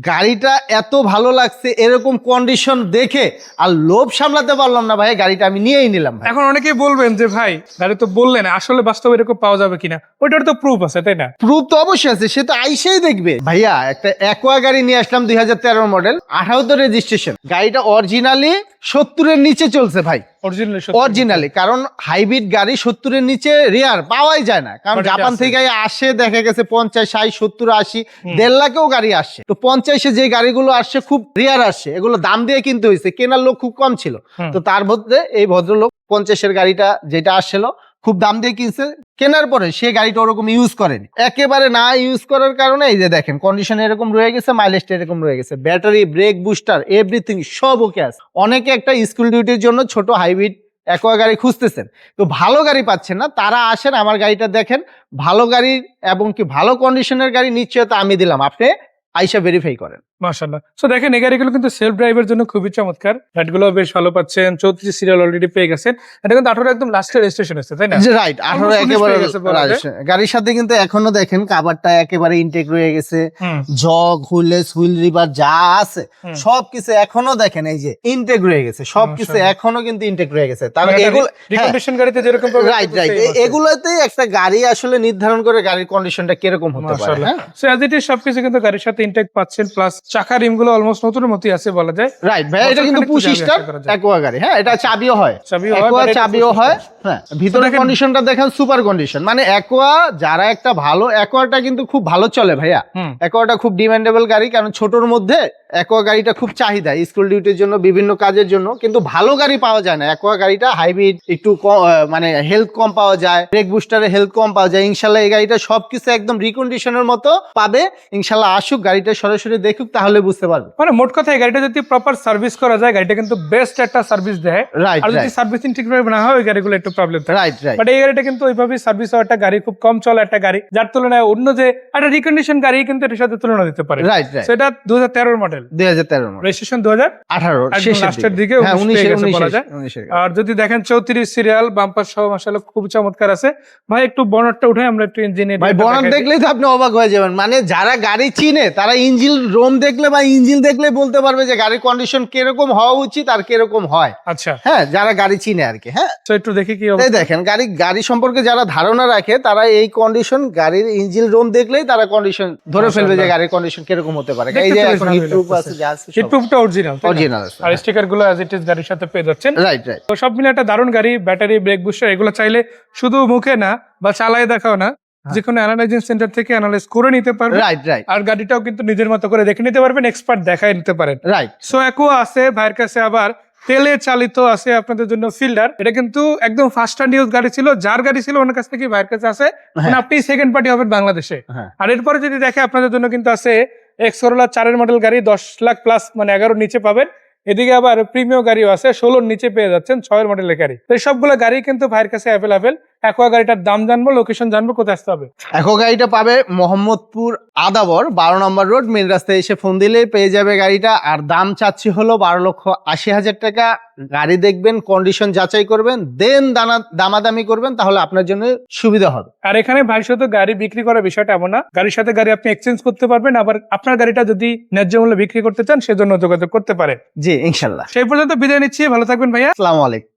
গাড়িটা এত ভালো লাগছে এরকম কন্ডিশন দেখে আর লোভ সামলাতে পারলাম না ভাই, গাড়িটা আমি নিয়েই নিলাম ভাই। এখন অনেকেই বলবেন যে ভাই গাড়ি তো বললেন, আসলে বাস্তবে এরকম পাওয়া যাবে কিনা, ওইটার তো প্রুফ আছে তাই না? প্রুফ তো অবশ্যই আছে, সে তো আইসেই দেখবে। ভাইয়া একটা অ্যাকোয়া গাড়ি নিয়ে আসলাম 2013 মডেল, 18 রেজিস্ট্রেশন। গাড়িটা অরিজিনালি 70-এর নিচে চলছে ভাই, অরিজিনালি। কারণ হাইব্রিড গাড়ি 70-এর নিচে রেয়ার পাওয়াই যায় না, কারণ জাপান থেকে আসে দেখা গেছে 50, 60, 70, 80, 1.5 লাখেও গাড়ি আসছে। তো 50-এ যে গাড়িগুলো আসছে খুব রেয়ার আসছে, এগুলো দাম দিয়ে কিনতে হয়েছে, কেনার লোক খুব কম ছিল। তো তার মধ্যে এই ভদ্রলোক 50-এর গাড়িটা যেটা আসছিল খুব দাম দিয়ে কিনছে, কেনার পরে সে গাড়িটা ওরকম ইউজ করেনি, একেবারে না ইউজ করার কারণে এই যে দেখেন কন্ডিশন এরকম রয়ে গেছে, মাইলেজটা এরকম রয়ে গেছে, ব্যাটারি, ব্রেক, বুস্টার, এভরিথিং সব ওকে আছে। অনেকে একটা স্কুল ডিউটির জন্য ছোট হাইব্রিড অ্যাকোয়া গাড়ি খুঁজতেছেন, তো ভালো গাড়ি পাচ্ছেন না, তারা আসেন আমার গাড়িটা দেখেন, ভালো গাড়ি এবং কি ভালো কন্ডিশনের গাড়ি নিশ্চয়তা আমি দিলাম, আপনি আইসা ভেরিফাই করেন। মাশাআল্লাহ। সো দেখেন এই গাড়িগুলো কিন্তু সেলফ ড্রাইভের জন্য খুবই চমৎকার, লাইটগুলো বেশ ভালো পাচ্ছেন, 34 সিরিয়াল অলরেডি পেয়ে গেছেন। এটা কিন্তু 18 একদম লাস্টের রেজিস্ট্রেশন আছে তাই না? রাইট, 18 একেবারে গাড়ির সাথে কিন্তু এখনো দেখেন কাভারটা একেবারে ইনটেক রয়ে গেছে, জগ, হুইললেস, হুইল রিভার যা আছে সবকিছু এখনো দেখেন এই যে ইনটেক রয়ে গেছে, সবকিছু এখনো কিন্তু ইনটেক রয়ে গেছে। তাহলে এগুলো রিকন্ডিশন গাড়িতে যেরকম রাইট এগুলোতেই একটা গাড়ি আসলে নির্ধারণ করে গাড়ির কন্ডিশনটা কিরকম হতে পারে। সো অ্যাজ ইট ইজ সবকিছু কিন্তু গাড়ির সাথে ইনটেক পাচ্ছেন, প্লাস চাকা রিমগুলো অলমোস্ট নতুনের মতই আছে বলা যায়। রাইট ভাই, এটা কিন্তু পুশ স্টার্ট অ্যাকোয়া গাড়ি। হ্যাঁ, এটা চাবিও হয়, চাবিও হয়। হ্যাঁ, ভিতরের কন্ডিশনটা দেখেন সুপার কন্ডিশন। মানে অ্যাকোয়া যারা একটা ভালো, অ্যাকোয়াটা কিন্তু খুব ভালো চলে ভাইয়া, অ্যাকোয়াটা খুব ডিমান্ডেবল গাড়ি, কারণ ছোটর মধ্যে অ্যাকোয়া গাড়িটা খুব চাহিদা স্কুল ডিউটির জন্য, বিভিন্ন কাজের জন্য, কিন্তু ভালো গাড়ি পাওয়া যায় না। অ্যাকোয়া গাড়িটা হাইব্রিড একটু মানে হেলথ কম পাওয়া যায়, ব্রেক বুস্টারে হেলথ কম পাওয়া যায়। ইনশাল্লাহ এই গাড়িটা সবকিছু একদম রিকন্ডিশনের মতো পাবে। ইনশাল্লাহ আসুক, গাড়িটা সরাসরি দেখুক, তাহলে বুঝতে পারবে। মানে মোট কথা এই গাড়িটা যদি প্রপার সার্ভিস করা যায়, গাড়িটা কিন্তু বেস্ট একটা সার্ভিস দেয়। আর যদি সার্ভিসিং ঠিকভাবে না হয় ওই গাড়িগুলো একটু প্রবলেম থাকে। বাট এই গাড়িটা কিন্তু ওইভাবে সার্ভিস হওয়া একটা গাড়ি, খুব কম চলা একটা গাড়ি, যার তুলনায় অন্য যে একটা রিকন্ডিশন গাড়ি কিন্তু এর সাথে তুলনা দিতে পারে। সেটা 2013 মডেল, 2013 রেজিস্ট্রেশন 2018 লাস্টের দিকে, বলা যায়। আর যদি দেখেন 34 সিরিয়াল, বাম্পার সহ মাশাআল্লাহ খুব চমৎকার আছে। ভাই একটু বনেটটা উঠাই আমরা একটু ইঞ্জিনে, ভাই বনেট দেখলেই তো আপনি অবাক হয়ে যাবেন। মানে যারা গাড়ি চিনে তারা ইঞ্জিন রোম দেখলে বা ইঞ্জিন দেখলে বলতে পারবে যে গাড়ির কন্ডিশন কিরকম হওয়া উচিত আর কিরকম হয়। আচ্ছা, হ্যাঁ, যারা গাড়ি চিনে আর কি। হ্যাঁ, তো একটু দেখি কি অবস্থা। দেখেন গাড়ি সম্পর্কে যারা ধারণা রাখে তারা এই কন্ডিশন, গাড়ির ইঞ্জিন রোম দেখলেই তারা কন্ডিশন ধরে ফেলবে যে গাড়ির কন্ডিশন কিরকম হতে পারে। এই যে এখন হিটপ্রুফ আছে, যা আছে হিটপ্রুফটা অরিজিনাল আছে, আর স্টিকার গুলো অ্যাজ ইট ইজ গাড়ির সাথে পেয়ে যাচ্ছেন। রাইট। তো সব মিলে একটা দারুণ গাড়ি। ব্যাটারি, ব্রেক বুস্টার এগুলো চাইলে শুধু মুখে না বা চালায় দেখাও না, যে কোনো অ্যানালাইজিং সেন্টার থেকে অ্যানালাইজ করে নিতে পারবেন। আর গাড়িটাও কিন্তু নিজের মতো করে দেখে নিতে পারবেন, এক্সপার্ট দেখায় নিতে পারেন। সো অ্যাকোয়া আছে ভাইয়ের কাছে, আবার তেলে চালিত আছে আপনাদের জন্য ফিল্ডার। এটা কিন্তু একদম ফার্স্ট হ্যান্ড ইউজ গাড়ি ছিল, যার গাড়ি ছিল ওনার কাছ থেকে ভাইয়ের কাছে আছে, আপনি সেকেন্ড পার্টি হবেন বাংলাদেশে। আর এরপরে যদি দেখে আপনাদের জন্য কিন্তু আছে এক্স করোলা 4 মডেল গাড়ি, 10 লাখ প্লাস, মানে 11 নিচে পাবেন। এদিকে আবার প্রিমিয়াম গাড়িও আছে, 16 নিচে পেয়ে যাচ্ছেন 6 মডেলের গাড়ি। তো সবগুলো গাড়ি কিন্তু ভাইয়ের কাছে অ্যাভেলেবেল। অ্যাকোয়া গাড়িটার দাম জানবো, লোকেশন জানবো, কোথায় আসতে হবে? অ্যাকোয়া গাড়িটা পাবে মোহাম্মদপুর আদাবর 12 নম্বর রোড, মেন রাস্তায় এসে ফোন দিলেই পেয়ে যাবে গাড়িটা। আর দাম চাচ্ছি হলো 12,80,000 টাকা। গাড়ি দেখবেন, কন্ডিশন যাচাই করবেন, দেন দামাদামি করবেন, তাহলে আপনার জন্য সুবিধা হবে। আর এখানে ভাইয়ের সাথে গাড়ি বিক্রি করার বিষয়টা এমন না, গাড়ির সাথে গাড়ি আপনি এক্সচেঞ্জ করতে পারবেন, আবার আপনার গাড়িটা যদি ন্যায্য মূল্যে বিক্রি করতে চান সেজন্য যোগাযোগ করতে পারেন। জি ইনশাল্লাহ। সেই পর্যন্ত বিদায় নিচ্ছি, ভালো থাকবেন ভাইয়া, আসসালামু আলাইকুম।